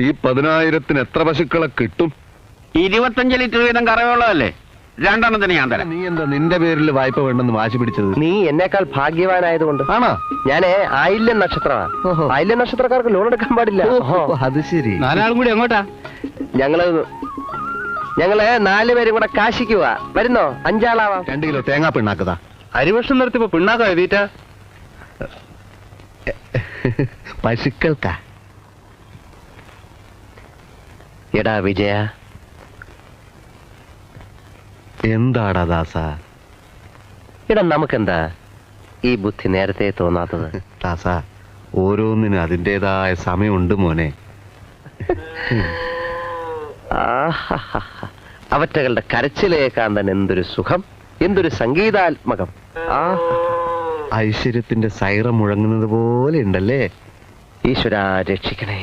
ഈ 10,000-ന് എത്ര പശുക്കളെ കിട്ടും? 25 ലിറ്റർ വീതം കറവുള്ളതല്ലേ? 2 എണ്ണത്തിന് ഞാൻ തരാം. നീ എന്താ നിന്റെ പേരിൽ വായ്പ വേണ്ടെന്ന് വാശി പിടിച്ചത്? നീ എന്നേക്കാൾ ഭാഗ്യവാനായതുകൊണ്ട്. ആണോ? ഞാനേ ആയില്യം നക്ഷത്രമാണ്. ആയില്യം നക്ഷത്രക്കാർക്ക് ലോൺ എടുക്കാൻ പാടില്ല. അത് ശരി. 4 ആളും കൂടി എങ്ങോട്ടാ? ഞങ്ങള് 4 പേരും കൂടെ കാശിക്ക് പോവാ. വരുന്നോ? 5 ആളാവാം. 2 കിലോ തേങ്ങാ പിണ്ണാക്കതാ. അരിവർഷം നിർത്തിപ്പോ പിണ്ണാക്കാ എഴുതിട്ട പശുക്കൾക്കാ. എടാ വിജയ, എന്താടാ ദാസ? എടാ നമുക്കെന്താ ഈ ബുദ്ധി നേരത്തെ തോന്നാത്തത്? ദാസ, ഓരോന്നിനും അതിൻ്റെതായ സമയമുണ്ട് മോനെ. അവറ്റകളുടെ കരച്ചിലേക്കാൻ തന്നെ എന്തൊരു സുഖം, എന്തൊരു സംഗീതാത്മകം. ഐശ്വര്യത്തിന്റെ സൈറം മുഴങ്ങുന്നത് പോലെ ഉണ്ടല്ലേ? ഈശ്വരാ രക്ഷിക്കണേ.